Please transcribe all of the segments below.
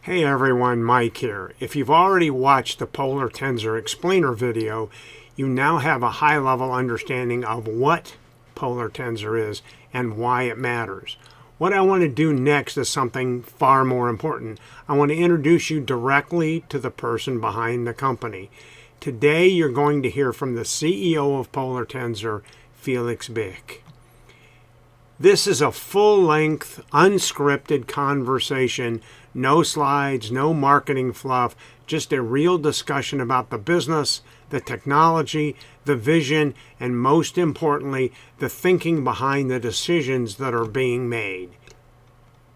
Hey everyone, Mike here. If you've already watched the Polar Tensor explainer video, you now have a high level understanding of what Polar Tensor is and why it matters. What I want to do next is something far more important. I want to introduce you directly to the person behind the company. Today you're going to hear from the CEO of Polar Tensor, Felix Bick. This is a full-length, unscripted conversation, no slides, no marketing fluff, just a real discussion about the business, the technology, the vision, and most importantly, the thinking behind the decisions that are being made.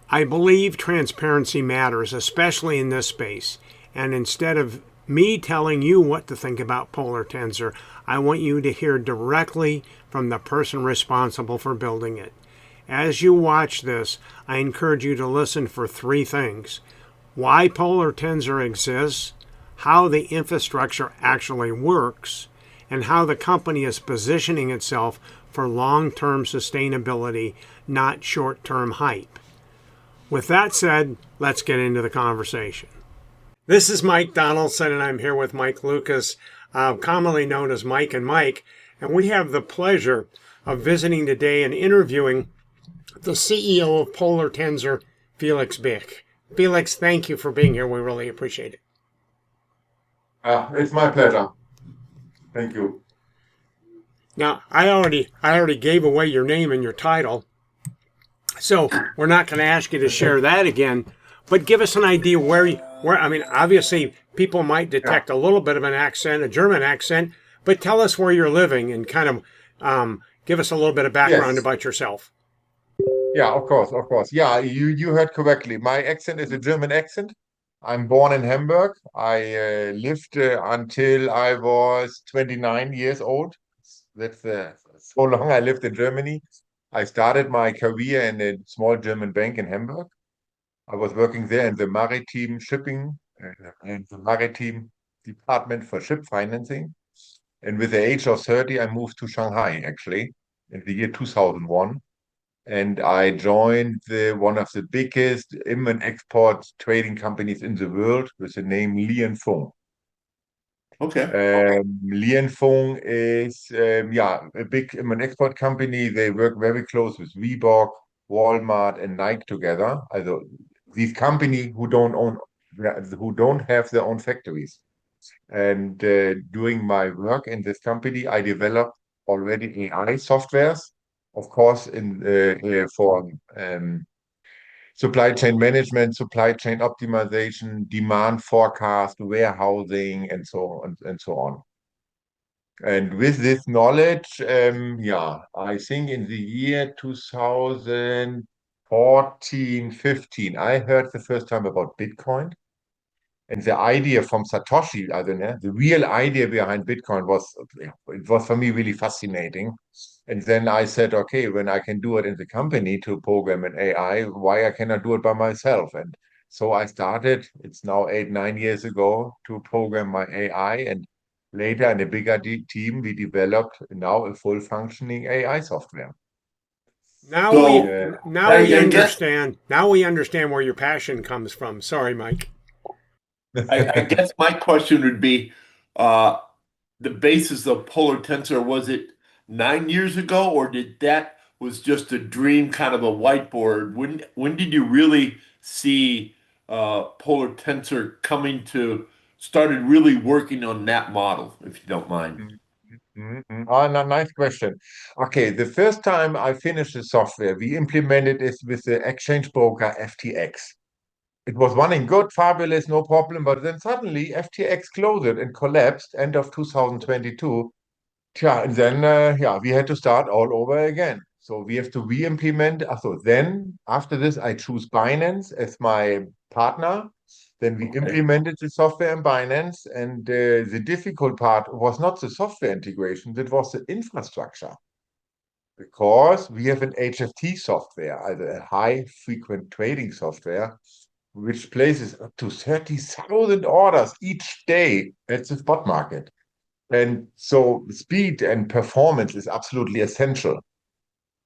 I believe transparency matters, especially in this space, and instead of me telling you what to think about Polar Tensor, I want you to hear directly from the person responsible for building it. As you watch this, I encourage you to listen for three things: why Polar Tensor exists, how the infrastructure actually works, and how the company is positioning itself for long-term sustainability, not short-term hype. With that said, let's get into the conversation. This is Mike Donaldson, and I'm here with Mike Lucas, commonly known as Mike and Mike, and we have the pleasure of visiting today and interviewing the CEO of Polar Tensor, Felix Bick. Felix, thank you for being here. We really appreciate it. It's my pleasure. Thank you. Now, I already gave away your name and your title, so we're not going to ask you to share that again. But give us an idea where. I mean, obviously, people might Yeah. detect a little bit of an accent, a German accent. But tell us where you're living and kind of give us a little bit of background Yes. about yourself. Yeah, of course, of course. Yeah, you heard correctly. My accent is a German accent. I'm born in Hamburg. I lived until I was 29 years old. That's so long I lived in Germany. I started my career in a small German bank in Hamburg. I was working there in the maritime shipping and the maritime department for ship financing. And with the age of 30, I moved to Shanghai, actually, in the year 2001. And I joined one of the biggest import export trading companies in the world with the name Li and Fung. Okay. Li and Fung is, yeah, a big import export company. They work very close with Reebok, Walmart, and Nike together. Also, these companies who don't have their own factories. And during my work in this company, I developed already AI softwares, of course, for supply chain management, supply chain optimization, demand forecast, warehousing, and so on. And with this knowledge, yeah, I think in the year 2014, 15, I heard the first time about Bitcoin. And the idea from Satoshi, I don't know, the real idea behind Bitcoin it was for me really fascinating. And then I said, okay, when I can do it in the company to program an AI, why I cannot do it by myself? And so I started, it's now 8, 9 years ago, to program my AI. And later in a bigger team, we developed now a full functioning AI software. Now we So Uh, now we I guess understand. Now we understand where your passion comes from. Sorry, Mike. I guess my question would be uh, the basis of Polar Tensor, was it 9 years ago, or did that was just a dream, kind of a whiteboard? When did you really see Polar Tensor coming to started really working on that model, if you don't mind? Oh, no, nice question. Okay, the first time I finished the software, we implemented it with the exchange broker FTX. It was running good, fabulous, no problem. But then suddenly FTX closed and collapsed end of 2022. Yeah, and then yeah, we had to start all over again. So we have to re-implement. So then after this, I choose Binance as my partner. Then we Okay. implemented the software in Binance, and the difficult part was not the software integration, it was the infrastructure. Because we have an HFT software, a high frequent trading software, which places up to 30,000 orders each day at the spot market. And so speed and performance is absolutely essential.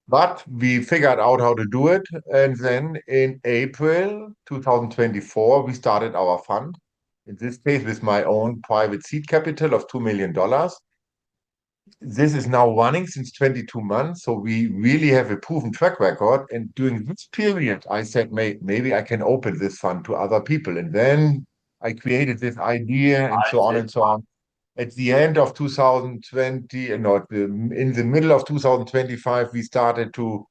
But we figured out how to do it. And then in April 2024, we started our fund. In this case, with my own private seed capital of $2 million. This is now running since 22 months. So we really have a proven track record. And during this period, I said, maybe I can open this fund to other people. And then I created this idea and I so on see. and so on. At the end of 2020, in the middle of 2025, we started to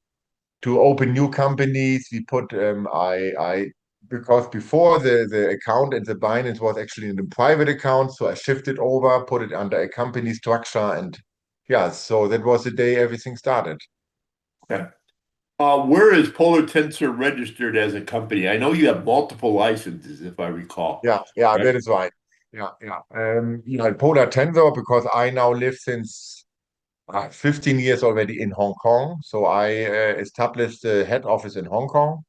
open new companies. We put I because before the account and the Binance was actually in the private account, so I shifted over, put it under a company structure, and yeah, so that was the day everything started. Yeah. Where is Polar Tensor registered as a company? I know you have multiple licenses, if I recall. Yeah, Right? that is right. Polar Tensor, because I now live since 15 years already in Hong Kong. So I established the head office in Hong Kong.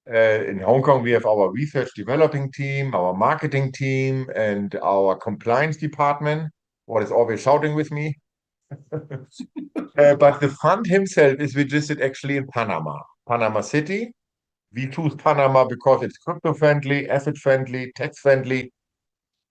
In Hong Kong, we have our research developing team, our marketing team, and our compliance department, what is always shouting with me. But the fund himself is registered actually in Panama, Panama City. We choose Panama because it's crypto friendly, asset friendly, tax friendly.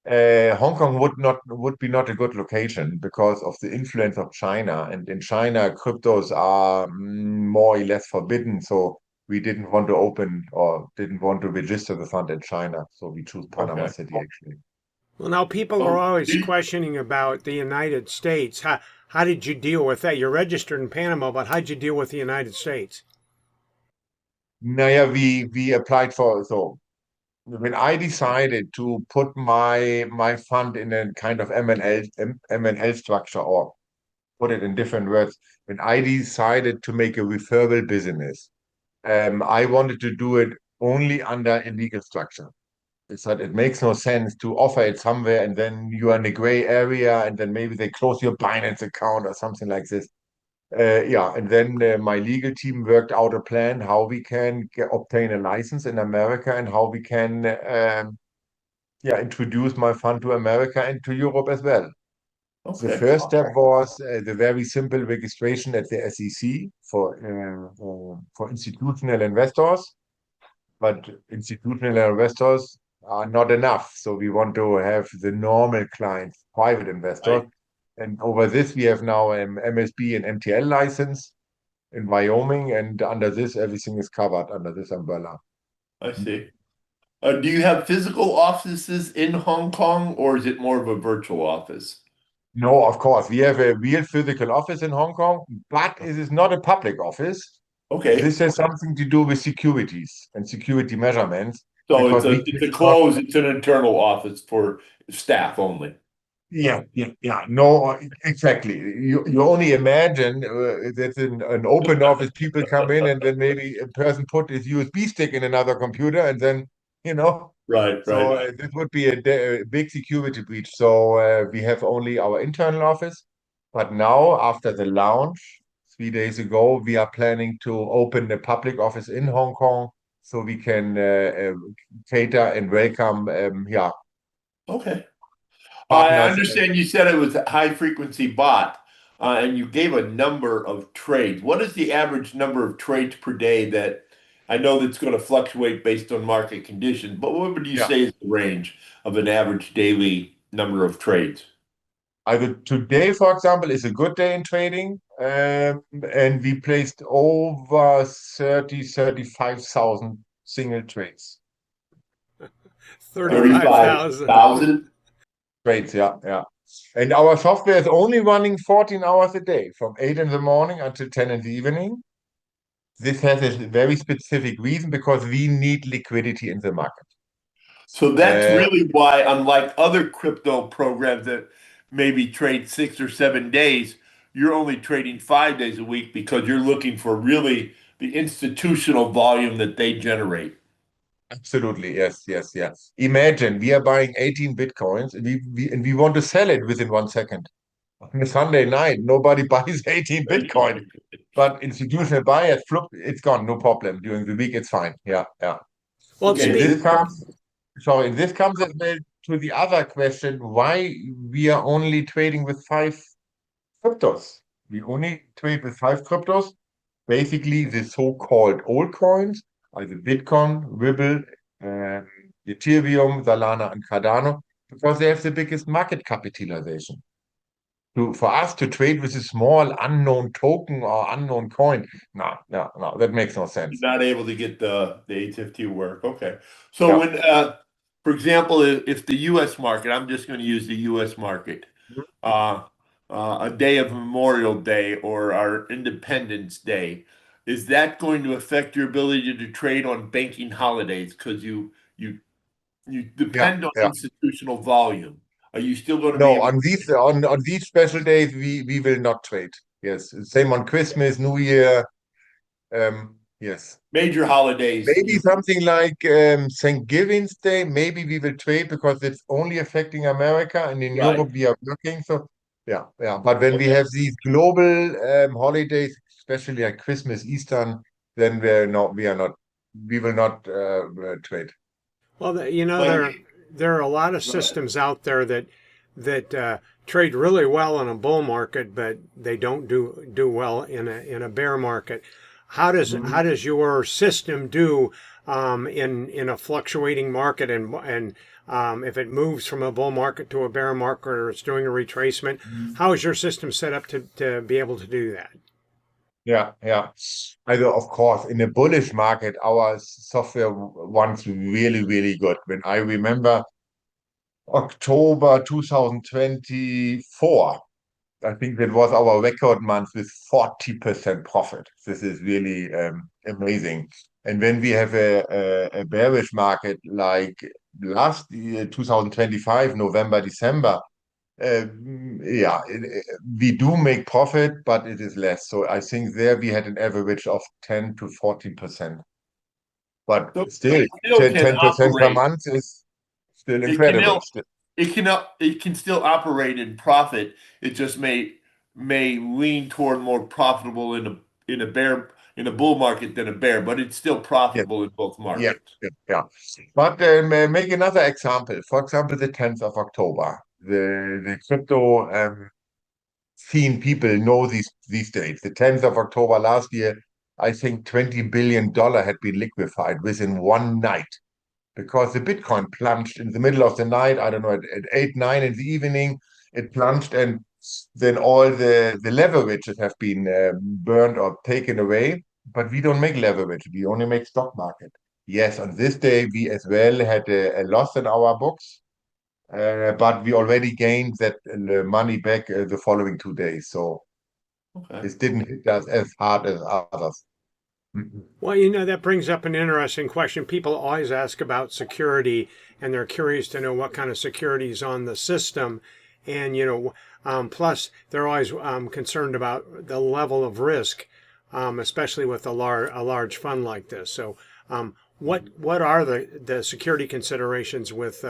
Hong Kong would be not a good location because of the influence of China. And in China, cryptos are more or less forbidden. So we didn't want to open or didn't want to register the fund in China. So we choose Panama Okay. City actually. Well, now people are Oh, always questioning about the United States. How did you deal with that? You're registered in Panama, but how'd you deal with the United States? Now, we applied for so when I decided to put my fund in a kind of M&L structure, or put it in different words, when I decided to make a referral business, I wanted to do it only under a legal structure. It's that it makes no sense to offer it somewhere and then you are in a gray area and then maybe they close your Binance account or something like this. And then my legal team worked out a plan how we can obtain a license in America and how we can introduce my fund to America and to Europe as well. The okay. first step was the very simple registration at the SEC for institutional investors, but institutional investors are not enough. So we want to have the normal clients, private investors. I And over this, we have now an MSB and MTL license in Wyoming, and under this, everything is covered under this umbrella. I see. Do you have physical offices in Hong Kong, or is it more of a virtual office? No, of course, we have a real physical office in Hong Kong, but it is not a public office. Okay. This has something to do with securities and security measurements So because we it's a cannot. closed, it's an internal office for staff only. Yeah. No, exactly. You only imagine that in an open office, people come in and then maybe a person put his USB stick in another computer and then, you know, Right, so right. this would be a big security breach. So we have only our internal office. But now, after the launch 3 days ago, we are planning to open a public office in Hong Kong so we can cater and welcome, Okay. I partners. understand you said it was a high frequency bot, and you gave a number of trades. What is the average number of trades per day that I know that's going to fluctuate based on market conditions, but what would you Yeah. say is the range of an average daily number of trades? Either today, for example, is a good day in trading, and we placed over 35,000 single trades. 35,000. 35,000? Trades, yeah. And our software is only running 14 hours a day, from 8 in the morning until 10 in the evening. This has a very specific reason because we need liquidity in the market. So that's Uh, really why, unlike other crypto programs that maybe trade 6 or 7 days, you're only trading 5 days a week because you're looking for really the institutional volume that they generate. Absolutely, yes. Imagine we are buying 18 Bitcoins and we want to sell it within 1 second. On a Sunday night, nobody buys 18 Bitcoin, but institutional buyers, flip, it's gone, no problem. During the week, it's fine. Yeah. Well, And Okay, speak. this comes as well to the other question, why we are only trading with five cryptos. We only trade with five cryptos basically the so-called old coins, like the Bitcoin, Ripple, um, Ethereum, Solana, and Cardano, because they have the biggest market capitalization. For us to trade with a small unknown token or unknown coin, no, that makes no sense. You're not able to get the HFT work. Okay. So Yeah. when, for example, if the U.S. market, I'm just going to use the U.S. market, uh, a day of Memorial Day or our Independence Day, is that going to affect your ability to trade on banking holidays? Because you Yeah, depend on yeah. institutional volume. Are you still going to be No, able on to these special days we will not trade. Yes, same on Christmas, New Year. Yes, major holidays? maybe something like Thanksgiving's Day. Maybe we will trade because it's only affecting America, and in Right. Europe we are working. So yeah, yeah. But when we Okay. have these global holidays, especially like Christmas, Easter, then we are not. We will not trade. Well, Well, there are a lot of go ahead. systems out there that trade really well in a bull market, but they don't do well in a bear market. How does your system do in a fluctuating market and if it moves from a bull market to a bear market or it's doing a retracement? How is your system set up to be able to do that? Yeah, yeah. Also, of course, in a bullish market, our software runs really, really good. When I remember October 2024, I think that was our record month with 40% profit. This is really amazing. And when we have a bearish market like last year, 2025, November, December, yeah, we do make profit, but it is less. So I think there we had an average of 10 to 14%. But So still, it still can 10% per operate. month is still It can incredible. el- it can still operate in profit. It just may lean toward more profitable in a bull market than a bear, but it's still Yes, profitable in both yeah, markets. yeah, yeah. But make another example. For example, the 10th of October. The crypto scene people know these dates. The 10th of October last year, I think $20 billion had been liquefied within one night because the Bitcoin plunged in the middle of the night. I don't know, at 8, 9 in the evening, it plunged, and then all the leverages have been burned or taken away. But we don't make leverage. We only make stock market. Yes, on this day, we as well had a loss in our books, but we already gained that money back the following 2 days. So Okay. it didn't hit us as hard as others. Mhm. Well, that brings up an interesting question. People always ask about security, and they're curious to know what kind of security is on the system. And, plus, they're always concerned about the level of risk, especially with a large fund like this. So, what are the security considerations with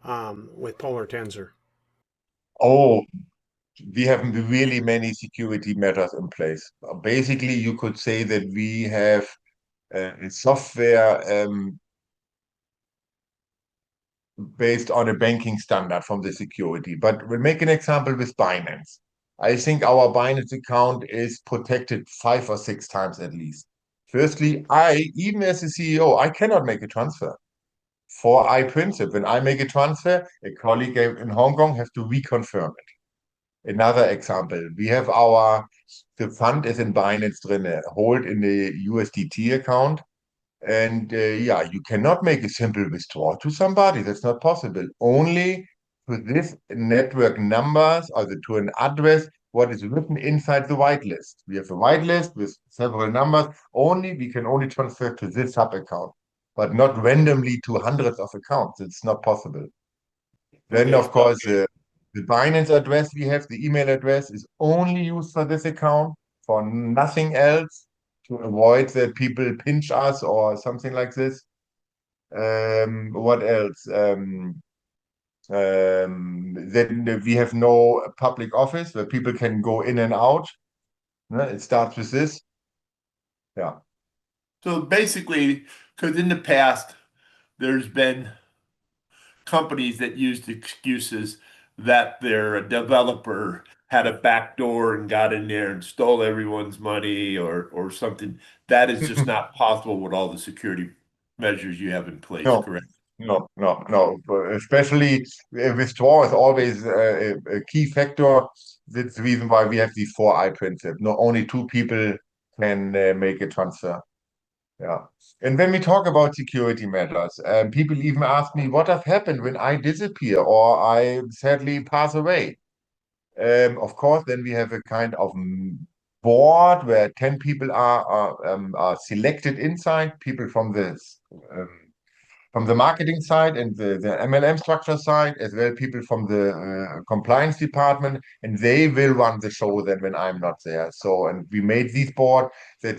Polar Tensor? Oh, we have really many security measures in place. Basically, you could say that we have a software based on a banking standard from the security. But we'll make an example with Binance. I think our Binance account is protected 5 or 6 times at least. Firstly, even as a CEO, I cannot make a transfer. For I principle, when I make a transfer, a colleague in Hong Kong has to reconfirm it. Another example, the fund is in Binance drinne, hold in the USDT account. And yeah, you cannot make a simple withdrawal to somebody. That's not possible. Only to this network numbers or to an address, what is written inside the whitelist. We have a whitelist with several numbers. We can only transfer to this sub account, but not randomly to hundreds of accounts. It's not possible. Then, Okay. of course, the Binance address we have, the email address is only used for this account, for nothing else, to avoid that people pinch us or something like this. What else? Then we have no public office where people can go in and out. It starts with this. Yeah. So basically, because in the past, there's been companies that used excuses that their developer had a back door and got in there and stole everyone's money or something. That is just not possible with all the security measures you have in place, No, correct? no. Especially withdrawal is always a key factor. That's the reason why we have the 4I principle. Not only two people can make a transfer. Yeah. And when we talk about security measures, people even ask me, what has happened when I disappear or I sadly pass away? Of course, then we have a kind of board where 10 people are selected inside, people um, from the marketing side and the MLM structure side, as well people from the compliance department, and they will run the show then when I'm not there. So, and we made this board that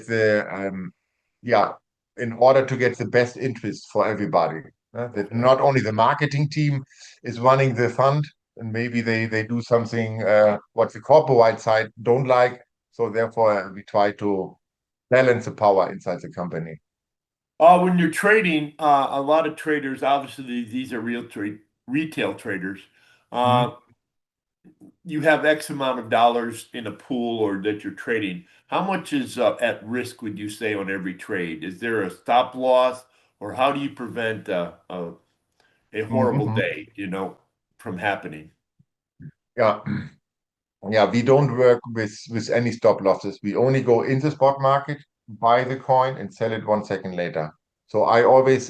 yeah, in order to get the best interest for everybody. That not only the marketing team is running the fund, and maybe they do something what the corporate side don't like. So therefore, we try to balance the power inside the company. When you're trading, a lot of traders, obviously these are retail traders. Mhm. Uh, you have X amount of dollars in a pool or that you're trading. How much is at risk, would you say, on every trade? Is there a stop loss, or how do you prevent a horrible Mhm. day, from happening? Yeah, yeah. We don't work with any stop losses. We only go in the spot market, buy the coin, and sell it 1 second later. So I always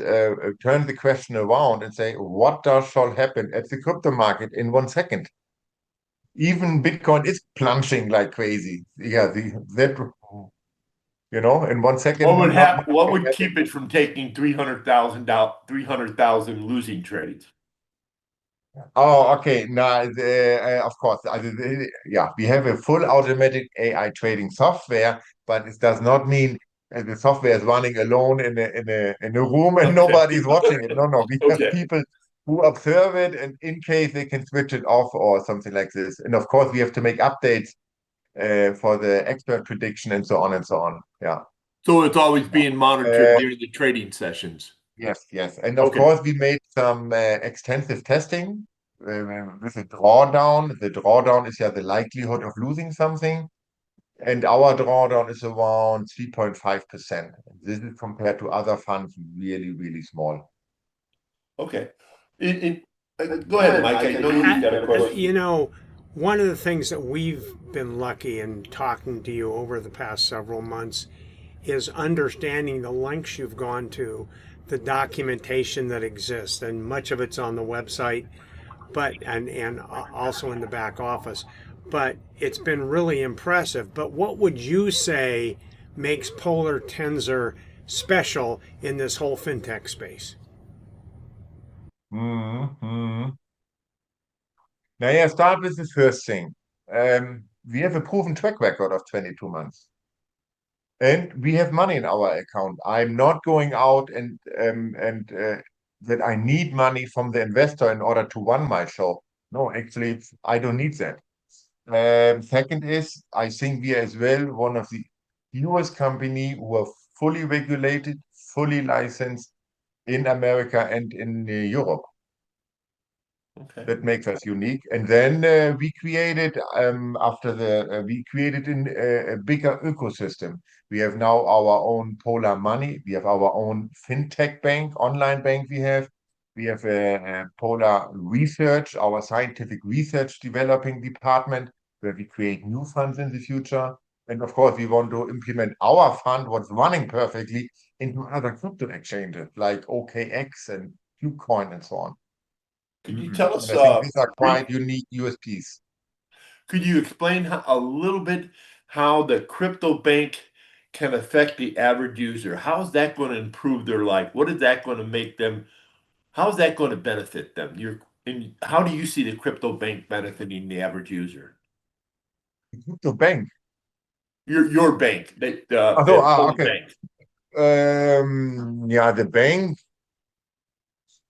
turn the question around and say, what does shall happen at the crypto market in 1 second? Even Bitcoin is plunging like crazy. Yeah, that in 1 second, What would not much happen? What can would happen. keep it from taking 300,000 losing trades? Oh, okay. Now, of course, yeah, we have a full automatic AI trading software, but it does not mean the software is running alone in a room and Okay. nobody is watching it. No, no, we have Okay. people who observe it, and in case they can switch it off or something like this. And of course, we have to make updates for the expert prediction and so on and so on. Yeah. So it's always being monitored Uh, during the trading sessions. Yes, yes. And of Okay. course, we made some extensive testing with a drawdown. The drawdown is yeah the likelihood of losing something. And our drawdown is around 3.5%. This is compared to other funds really, really small. Okay. Go ahead, Mike. I know you've got a question. One of the things that we've been lucky in talking to you over the past several months is understanding the lengths you've gone to, the documentation that exists, and much of it's on the website, but and also in the back office. But it's been really impressive. But what would you say makes Polar Tensor special in this whole fintech space? Mm-hmm. Now, yeah, start with the first thing. We have a proven track record of 22 months. And we have money in our account. I'm not going out and that I need money from the investor in order to run my show. No, actually, I don't need that. Second is, I think we are as well one of the fewest company who are fully regulated, fully licensed in America and in Europe. Okay. That makes us unique. And then we created we created a bigger ecosystem. We have now our own Polar Money. We have our own fintech bank, online bank. We have a Polar Research, our scientific research developing department, where we create new funds in the future. And of course, we want to implement our fund, what's running perfectly, into other crypto exchanges like OKX and KuCoin and so on. Could you tell And us I think these are quite unique USPs. could you explain a little bit how the crypto bank can affect the average user? How is that going to improve their life? What is that going to make them? How is that going to benefit them? And how do you see the crypto bank benefiting the average user? Crypto bank. Your bank, Although, the Polar okay. Bank. Yeah, the bank.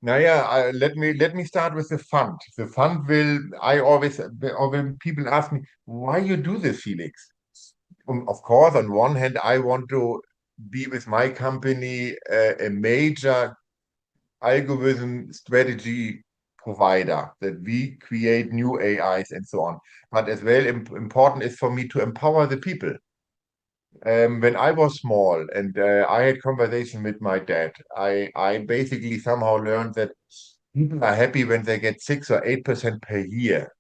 Now, yeah, let me start with the fund. The fund will. I always, or when people ask me why you do this, Felix. Of course, on one hand, I want to be with my company a major algorithm strategy provider, that we create new AIs and so on. But as well, important is for me to empower the people. When I was small and I had conversation with my dad, I basically somehow learned that people are happy when they get 6 or 8% per year.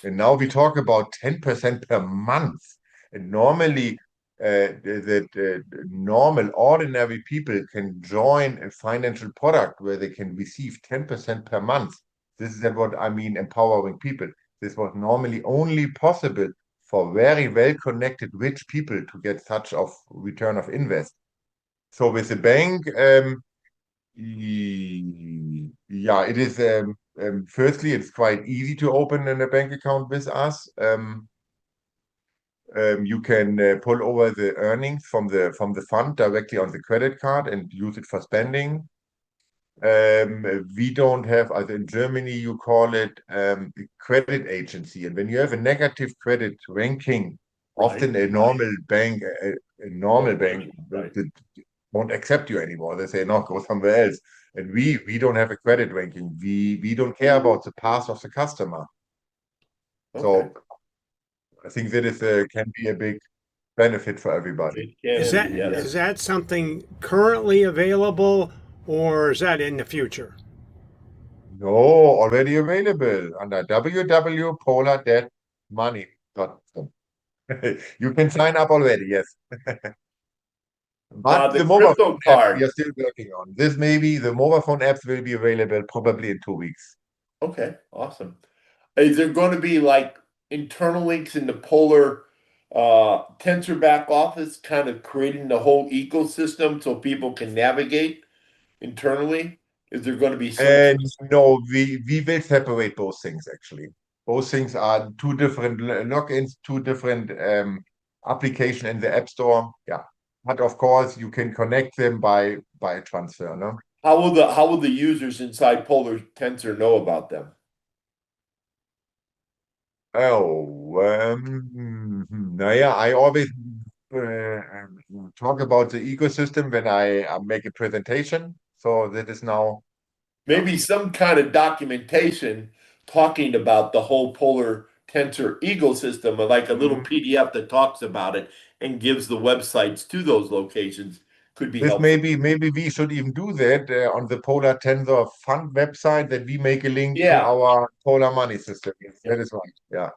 And now we talk about 10% per month. And normally, normal, ordinary people can join a financial product where they can receive 10% per month. This is what I mean, empowering people. This was normally only possible for very well-connected rich people to get such of return of invest. So with the bank, yeah, it is. Firstly, it's quite easy to open a bank account with us. You can pull over the earnings from the fund directly on the credit card and use it for spending. We don't have, as in Germany, you call it credit agency. And when you have a negative credit ranking, often a normal bank, a normal bank Right. won't accept you anymore. They say, no, go somewhere else. And we don't have a credit ranking. We don't care about the past of the customer. Okay. So I think that is can be a big benefit for everybody. It Is can that be, yes. is that something currently available, or is that in the future? No, already available under www.polar-money.com. You can sign up already, yes. But The the mobile crypto phone app we card. are still working on. This maybe the mobile phone apps will be available probably in 2 weeks. Okay, awesome. Is there going to be like internal links in the Polar Tensor back office, kind of creating the whole ecosystem so people can navigate internally? Is there going to be some? And no, we will separate both things actually. Both things are two different logins, two different application in the App Store. Yeah. But of course you can connect them by transfer, no? How will the users inside Polar Tensor know about them? Oh, naja, I always talk about the ecosystem when I make a presentation. So that is now, yeah. Maybe some kind of documentation talking about the whole Polar Tensor ecosystem, or like a little Mhm. PDF that talks about it and gives the websites to those locations could be This helpful. maybe we should even do that on the Polar Tensor Fund website that we make a link to Yeah. our Polar Money system. Yes, Yeah. that is right. Yeah.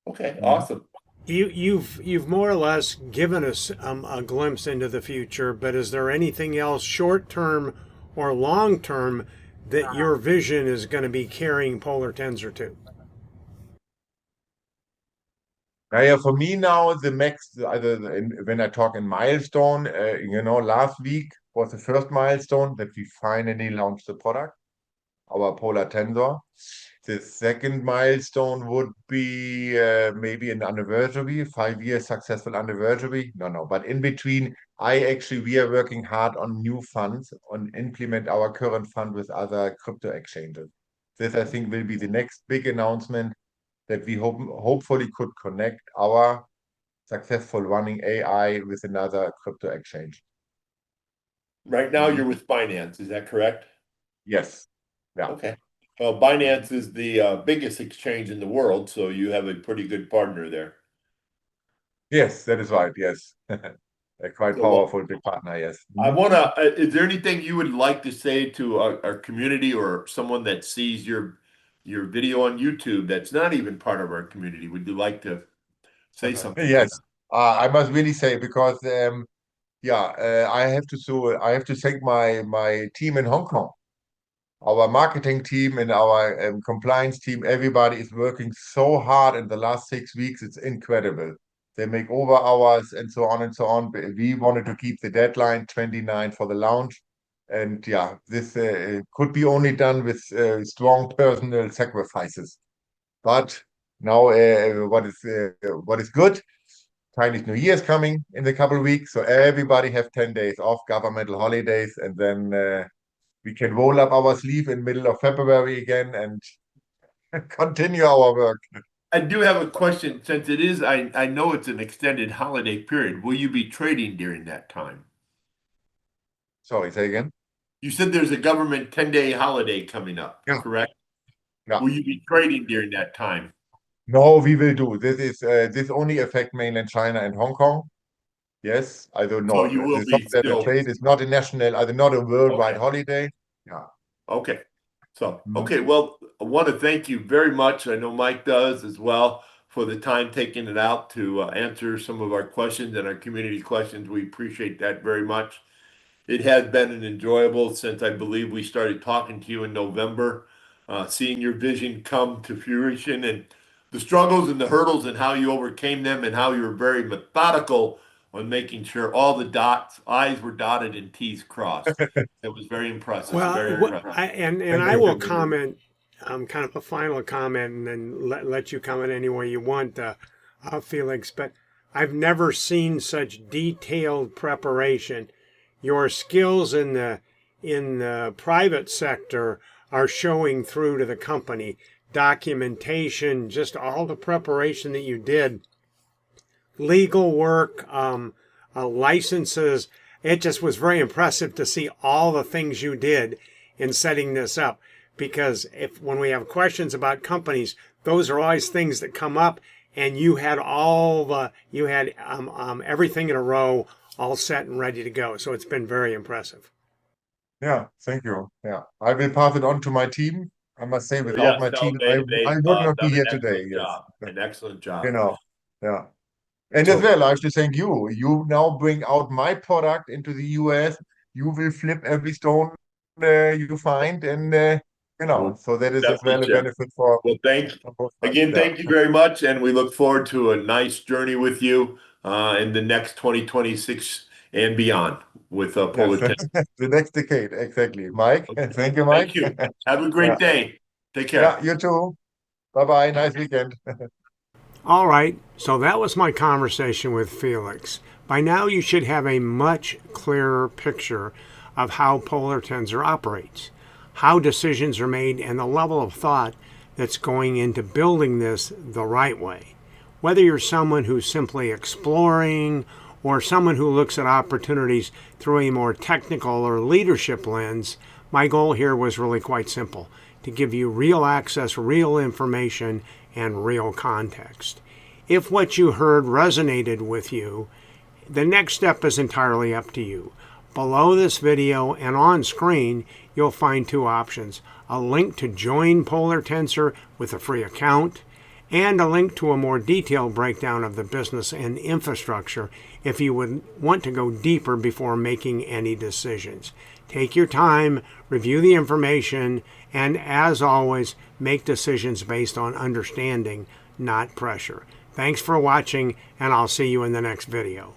Okay, Mhm. awesome. You've more or less given us a glimpse into the future, but is there anything else short term or long term that your vision is going to be carrying Polar Tensor to? Yeah, for me now, the next, when I talk in milestone, last week was the first milestone that we finally launched the product, our Polar Tensor. The second milestone would be maybe an anniversary, 5 years successful anniversary. No, but in between, we are working hard on new funds, on implement our current fund with other crypto exchanges. This, I think, will be the next big announcement that we hopefully could connect our successful running AI with another crypto exchange. Right now Mhm. you're with Binance, is that correct? Yes. Yeah. Okay. Well, Binance is the biggest exchange in the world, so you have a pretty good partner there. Yes, that is right. Yes. A quite So, well, powerful big partner. Yes. I Mhm. want to, is there anything you would like to say to our community or someone that sees your video on YouTube that's not even part of our community? Would you like to say something to Yes. them? I must really say because yeah, I have to thank my team in Hong Kong. Our marketing team and our compliance team, everybody is working so hard in the last 6 weeks. It's incredible. They make over hours and so on and so on. But we wanted to keep the deadline 29 for the launch. And yeah, this could be only done with strong personal sacrifices. But now, what is good? Chinese New Year is coming in a couple of weeks, so everybody have 10 days off, governmental holidays, and then we can roll up our sleeve in middle of February again and continue our work. I do have a question since it is, I know it's an extended holiday period. Will you be trading during that time? Sorry, say again. You said there's a government 10-day holiday coming up, Yeah, correct? yeah. Will you be trading during that time? No, we will do. This only affect mainland China and Hong Kong. Yes, I don't So know. you will It's not be that the still trade is not a national, not a worldwide okay. holiday. Yeah. Okay. So, Mhm. okay, well, I want to thank you very much. I know Mike does as well for the time taking it out to answer some of our questions and our community questions. We appreciate that very much. It has been an enjoyable since I believe we started talking to you in November, seeing your vision come to fruition and the struggles and the hurdles and how you overcame them and how you were very methodical on making sure all the dots, I's were dotted and T's crossed. It was very impressive, Well, very impressive. and Thank I you. will comment, kind of a final comment, and then let you comment any way you want, Felix. But I've never seen such detailed preparation. Your skills in the private sector are showing through to the company. Documentation, just all the preparation that you did, legal work, licenses. It just was very impressive to see all the things you did in setting this up. Because if when we have questions about companies, those are always things that come up, and you had everything in a row, all set and ready to go. So it's been very impressive. Yeah, thank you. Yeah, I will pass it on to my team. I must say, without Yes, my no, team, I they've would not be done here an today. excellent Yes, job, an excellent you job. know. Yeah. And as So, well, I have to thank you. You now bring out my product into the US. You will flip every stone you find, and we'll so that is as definitely well a share. benefit Well, for both sides. again, Yeah. thank you very much, and we look forward to a nice journey with you in the next 2026 and beyond with Yes, Polar Tensor. the next decade, exactly. Mike, Okay. thank you, Mike. Thank you. Have a Yeah, great day. Take yeah, care. you too. Bye bye. Nice weekend. All right, so that was my conversation with Felix. By now, you should have a much clearer picture of how Polar Tensor operates, how decisions are made, and the level of thought that's going into building this the right way. Whether you're someone who's simply exploring or someone who looks at opportunities through a more technical or leadership lens, my goal here was really quite simple: to give you real access, real information, and real context. If what you heard resonated with you, the next step is entirely up to you. Below this video and on screen, you'll find two options: a link to join Polar Tensor with a free account, and a link to a more detailed breakdown of the business and infrastructure if you would want to go deeper before making any decisions. Take your time, review the information, and as always, make decisions based on understanding, not pressure. Thanks for watching, and I'll see you in the next video.